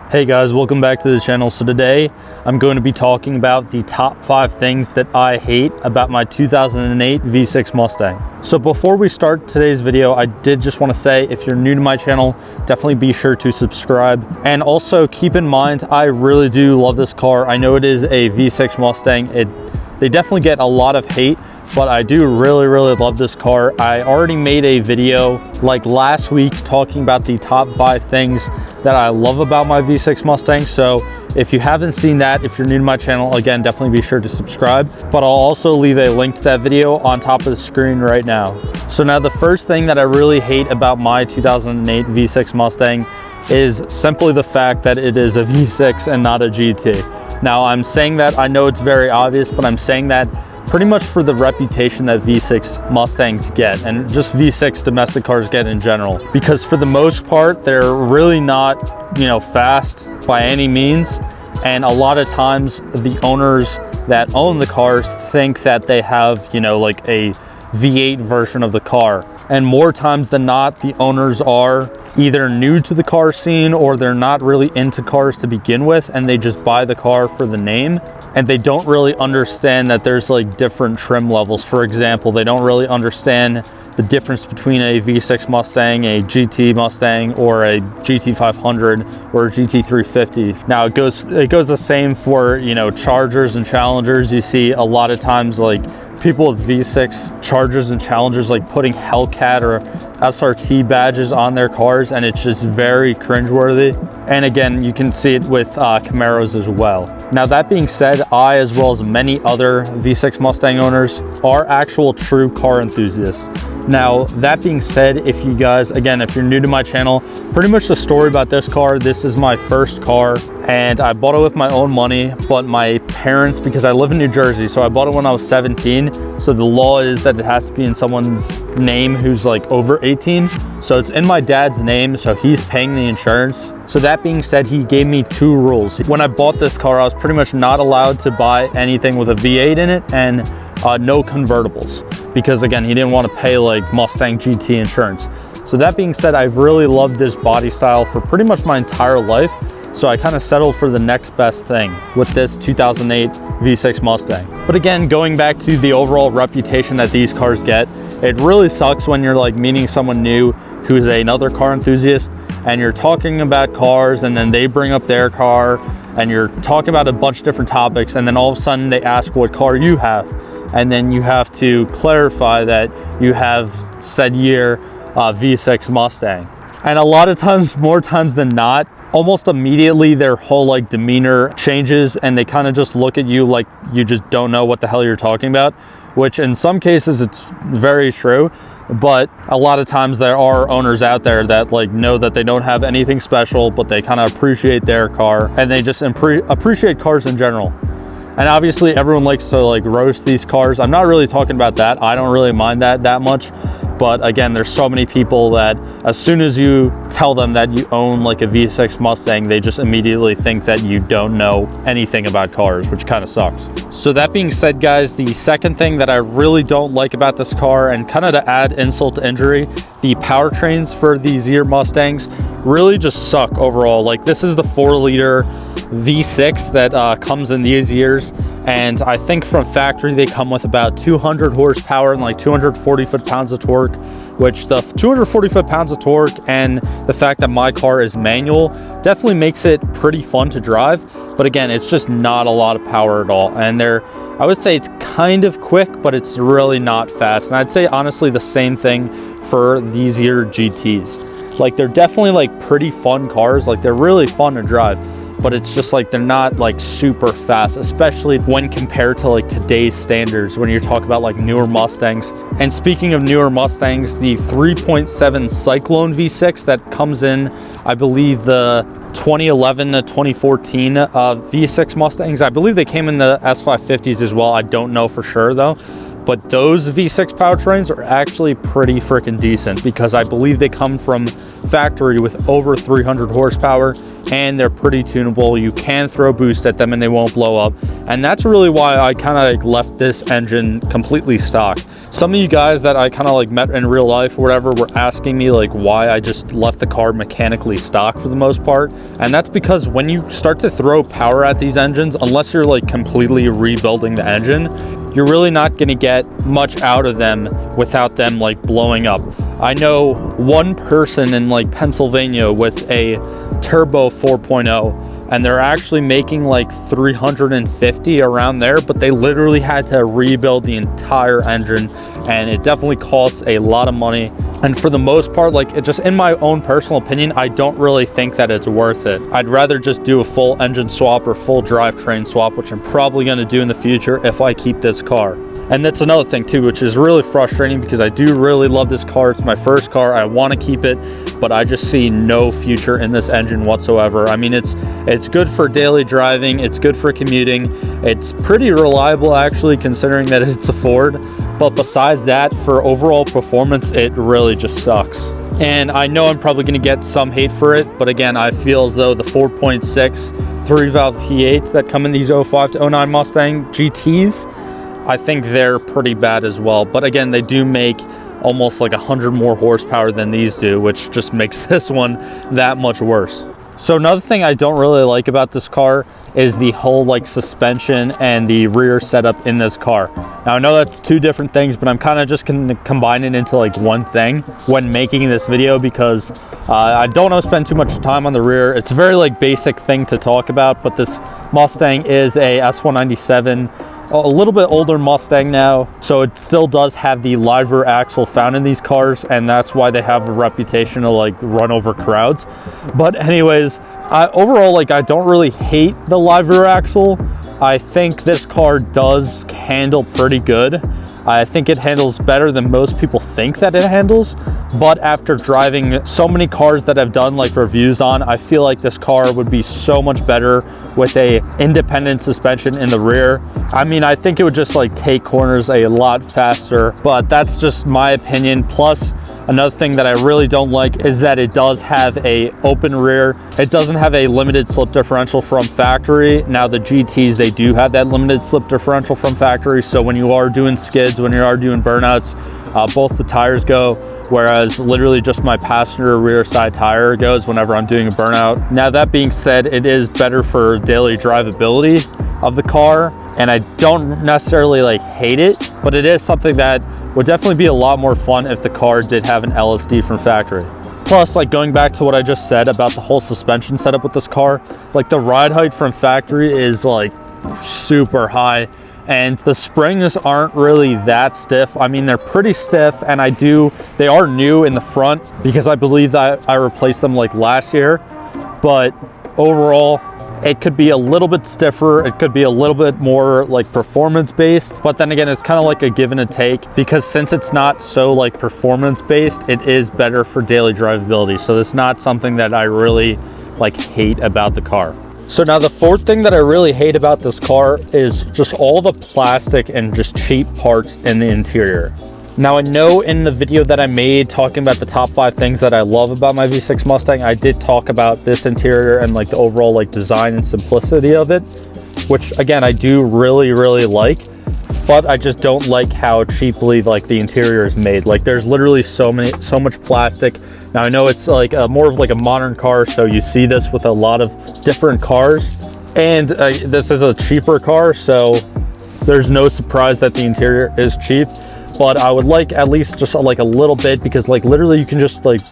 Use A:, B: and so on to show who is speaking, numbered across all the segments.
A: Hey guys, welcome back to the channel. So today I'm going to be talking about the top 5 things that I hate about my 2008 V6 Mustang. So before we start today's video, I did just want to say, if you're new to my channel, definitely be sure to subscribe. And also keep in mind, I really do love this car. I know it is a V6 Mustang. They definitely get a lot of hate, but I do really love this car. I already made a video like last week talking about the top 5 things that I love about my V6 Mustang. So if you haven't seen that, if you're new to my channel, again, definitely be sure to subscribe. But I'll also leave a link to that video on top of the screen right now. So now the first thing that I really hate about my 2008 V6 Mustang is simply the fact that it is a V6 and not a GT. Now I'm saying that, I know it's very obvious, but I'm saying that pretty much for the reputation that V6 Mustangs get, and just V6 domestic cars get in general. Because for the most part, they're really not, fast by any means. And a lot of times the owners that own the cars think that they have, like a V8 version of the car. And more times than not, the owners are either new to the car scene or they're not really into cars to begin with, and they just buy the car for the name. And they don't really understand that there's like different trim levels. For example, they don't really understand the difference between a V6 Mustang, a GT Mustang, or a GT500 or a GT350. Now it goes the same for, Chargers and Challengers. You see a lot of times like people with V6 Chargers and Challengers like putting Hellcat or SRT badges on their cars, and it's just very cringeworthy. And again, you can see it with Camaros as well. Now that being said, I, as well as many other V6 Mustang owners, are actual true car enthusiasts. Now that being said, if you guys, again, if you're new to my channel, pretty much the story about this car, this is my first car and I bought it with my own money, but my parents, because I live in New Jersey, so I bought it when I was 17. So the law is that it has to be in someone's name who's like over 18. So it's in my dad's name, so he's paying the insurance. So that being said, he gave me 2 rules. When I bought this car, I was pretty much not allowed to buy anything with a V8 in it, and no convertibles, because again, he didn't want to pay like Mustang GT insurance. So that being said, I've really loved this body style for pretty much my entire life. So I kind of settled for the next best thing with this 2008 V6 Mustang. But again, going back to the overall reputation that these cars get, it really sucks when you're like meeting someone new who's another car enthusiast, and you're talking about cars, and then they bring up their car, and you're talking about a bunch of different topics, and then all of a sudden they ask what car you have. And then you have to clarify that you have said year V6 Mustang. And a lot of times, more times than not, almost immediately their whole like demeanor changes, and they kind of just look at you like you just don't know what the hell you're talking about, which in some cases it's very true. But a lot of times there are owners out there that like know that they don't have anything special, but they kind of appreciate their car, and they just appreciate cars in general. And obviously everyone likes to like roast these cars. I'm not really talking about that. I don't really mind that much. But again, there's so many people that as soon as you tell them that you own like a V6 Mustang, they just immediately think that you don't know anything about cars, which kind of sucks. So that being said, guys, the second thing that I really don't like about this car, and kind of to add insult to injury, the powertrains for these year Mustangs really just suck overall. Like, this is the 4-liter V6 that comes in these years, and I think from factory they come with about 200 horsepower and like 240 foot-pounds of torque, which the 240 foot-pounds of torque and the fact that my car is manual definitely makes it pretty fun to drive. But again, it's just not a lot of power at all, and I would say it's kind of quick, but it's really not fast. And I'd say honestly the same thing for these year GTs. Like, they're definitely like pretty fun cars, like they're really fun to drive, but it's just like they're not like super fast, especially when compared to like today's standards when you're talking about like newer Mustangs. And speaking of newer Mustangs, the 3.7 Cyclone V6 that comes in, I believe the 2011 to 2014 V6 Mustangs, I believe they came in the S550s as well. I don't know for sure though. But those V6 powertrains are actually pretty freaking decent, because I believe they come from factory with over 300 horsepower, and they're pretty tunable. You can throw boost at them and they won't blow up. And that's really why I kind of like left this engine completely stock. Some of you guys that I kind of like met in real life or whatever were asking me like why I just left the car mechanically stock for the most part. And that's because when you start to throw power at these engines, unless you're like completely rebuilding the engine, you're really not going to get much out of them without them like blowing up. I know one person in like Pennsylvania with a turbo 4.0, and they're actually making like 350 around there, but they literally had to rebuild the entire engine, and it definitely costs a lot of money. And for the most part, like, it just, in my own personal opinion, I don't really think that it's worth it. I'd rather just do a full engine swap or full drivetrain swap, which I'm probably going to do in the future if I keep this car. And that's another thing too, which is really frustrating because I do really love this car. It's my first car. I want to keep it, but I just see no future in this engine whatsoever. I mean, it's good for daily driving. It's good for commuting. It's pretty reliable actually, considering that it's a Ford. But besides that, for overall performance, it really just sucks. And I know I'm probably going to get some hate for it, but again, I feel as though the 4.6 3-valve V8s that come in these 05 to 09 Mustang GTs, I think they're pretty bad as well. But again, they do make almost like 100 more horsepower than these do, which just makes this one that much worse. So another thing I don't really like about this car is the whole like suspension and the rear setup in this car. Now I know that's two different things, but I'm kind of just gonna combine it into like one thing when making this video because I don't want to spend too much time on the rear. It's a very like basic thing to talk about, but this Mustang is a S197, a little bit older Mustang now, so it still does have the live rear axle found in these cars, and that's why they have a reputation to like run over crowds. But anyways, overall, like, I don't really hate the live rear axle. I think this car does handle pretty good. I think it handles better than most people think that it handles, but after driving so many cars that I've done like reviews on, I feel like this car would be so much better with a independent suspension in the rear. I mean, I think it would just like take corners a lot faster, but that's just my opinion. Plus, another thing that I really don't like is that it does have a open rear. It doesn't have a limited slip differential from factory. Now the GTs, they do have that limited slip differential from factory. So when you are doing skids, when you are doing burnouts, both the tires go, whereas literally just my passenger rear side tire goes whenever I'm doing a burnout. Now that being said, it is better for daily drivability of the car, and I don't necessarily like hate it, but it is something that would definitely be a lot more fun if the car did have an LSD from factory. Plus, like, going back to what I just said about the whole suspension setup with this car, like, the ride height from factory is like super high, and the springs aren't really that stiff. I mean, they're pretty stiff, and they are new in the front because I believe that I replaced them like last year, but overall it could be a little bit stiffer. It could be a little bit more like performance based, but then again, it's kind of like a give and a take, because since it's not so like performance based, it is better for daily drivability. So it's not something that I really like hate about the car. So now the fourth thing that I really hate about this car is just all the plastic and just cheap parts in the interior. Now I know in the video that I made talking about the top 5 things that I love about my V6 Mustang, I did talk about this interior and like the overall like design and simplicity of it, which again, I do really, really like, but I just don't like how cheaply like the interior is made. Like, there's literally so much plastic. Now I know it's like more of like a modern car, so you see this with a lot of different cars, and this is a cheaper car, so there's no surprise that the interior is cheap. But I would like at least just like a little bit, because like literally you can just like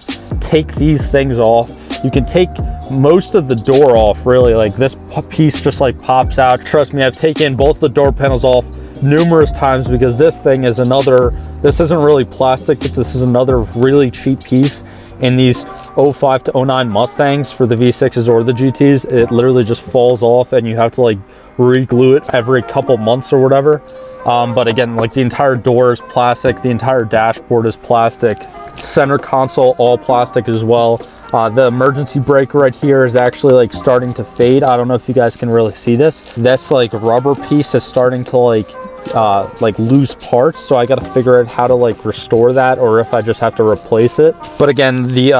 A: take these things off. You can take most of the door off, really. Like, this piece just like pops out. Trust me, I've taken both the door panels off numerous times, because this thing is this isn't really plastic, but this is another really cheap piece in these 05 to 09 Mustangs for the V6s or the GTs. It literally just falls off, and you have to like re-glue it every couple months or whatever. But again, like, the entire door is plastic, the entire dashboard is plastic, center console all plastic as well. The emergency brake right here is actually like starting to fade. I don't know if you guys can really see this. This like rubber piece is starting to like lose parts, so I got to figure out how to like restore that, or if I just have to replace it. But again, the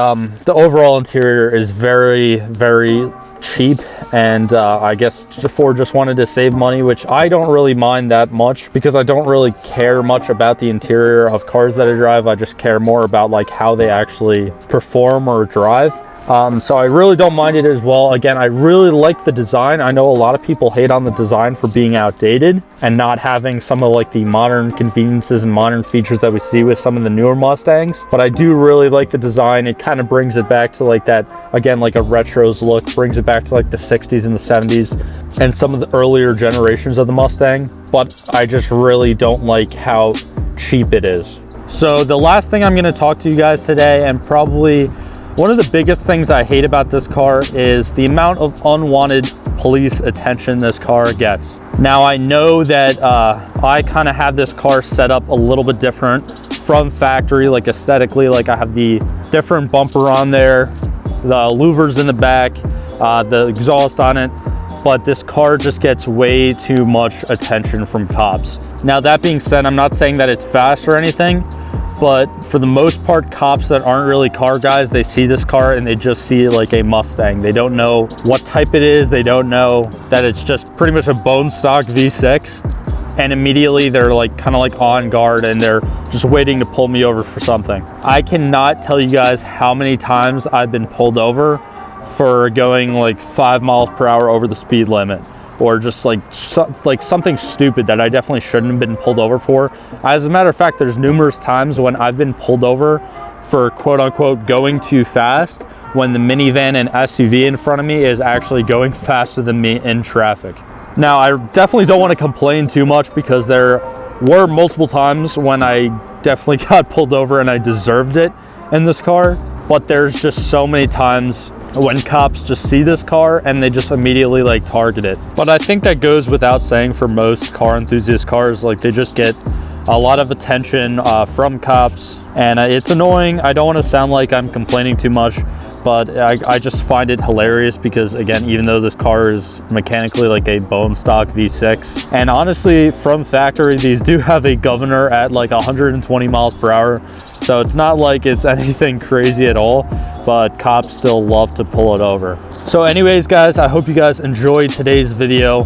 A: overall interior is very, very cheap, and I guess Ford just wanted to save money, which I don't really mind that much because I don't really care much about the interior of cars that I drive. I just care more about like how they actually perform or drive. So I really don't mind it as well. Again, I really like the design. I know a lot of people hate on the design for being outdated and not having some of like the modern conveniences and modern features that we see with some of the newer Mustangs, but I do really like the design. It kind of brings it back to like that, again, like a retros look, brings it back to like the 60s and the 70s and some of the earlier generations of the Mustang, but I just really don't like how cheap it is. So the last thing I'm going to talk to you guys today, and probably one of the biggest things I hate about this car, is the amount of unwanted police attention this car gets. Now, I know that I kind of have this car set up a little bit different from factory, like aesthetically. Like I have the different bumper on there, the louvers in the back, the exhaust on it, but this car just gets way too much attention from cops. Now, that being said, I'm not saying that it's fast or anything, but for the most part, cops that aren't really car guys, they see this car and they just see like a Mustang. They don't know what type it is. They don't know that it's just pretty much a bone stock V6. And immediately they're like kind of like on guard and they're just waiting to pull me over for something. I cannot tell you guys how many times I've been pulled over for going like 5 miles per hour over the speed limit, or just like something stupid that I definitely shouldn't have been pulled over for. As a matter of fact, there's numerous times when I've been pulled over for quote unquote going too fast when the minivan and SUV in front of me is actually going faster than me in traffic. Now, I definitely don't want to complain too much because there were multiple times when I definitely got pulled over and I deserved it in this car, but there's just so many times when cops just see this car and they just immediately like target it. But I think that goes without saying for most car enthusiast cars. Like they just get a lot of attention from cops, and it's annoying. I don't want to sound like I'm complaining too much, but I just find it hilarious because, again, even though this car is mechanically like a bone stock V6, and honestly from factory these do have a governor at like 120 miles per hour, so it's not like it's anything crazy at all, but cops still love to pull it over. So anyways, guys, I hope you guys enjoyed today's video.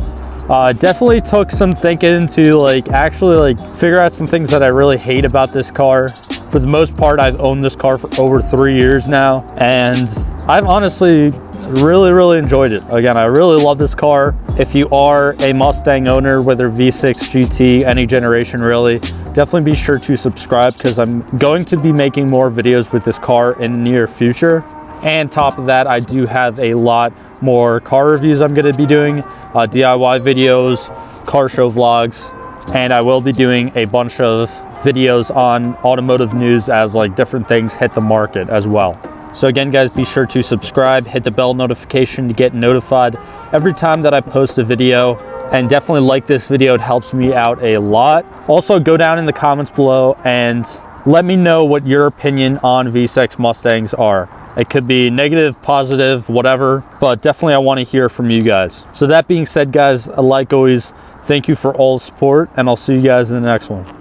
A: Definitely took some thinking to like actually like figure out some things that I really hate about this car. For the most part, I've owned this car for over 3 years now, and I've honestly really enjoyed it. Again, I really love this car. If you are a Mustang owner, whether V6, GT, any generation really, definitely be sure to subscribe because I'm going to be making more videos with this car in the near future. And top of that, I do have a lot more car reviews I'm going to be doing, DIY videos, car show vlogs, and I will be doing a bunch of videos on automotive news as like different things hit the market as well. So again, guys, be sure to subscribe, hit the bell notification to get notified every time that I post a video, and definitely like this video. It helps me out a lot. Also, go down in the comments below and let me know what your opinion on V6 Mustangs are. It could be negative, positive, whatever, but definitely I want to hear from you guys. So that being said, guys, like always, thank you for all the support, and I'll see you guys in the next one.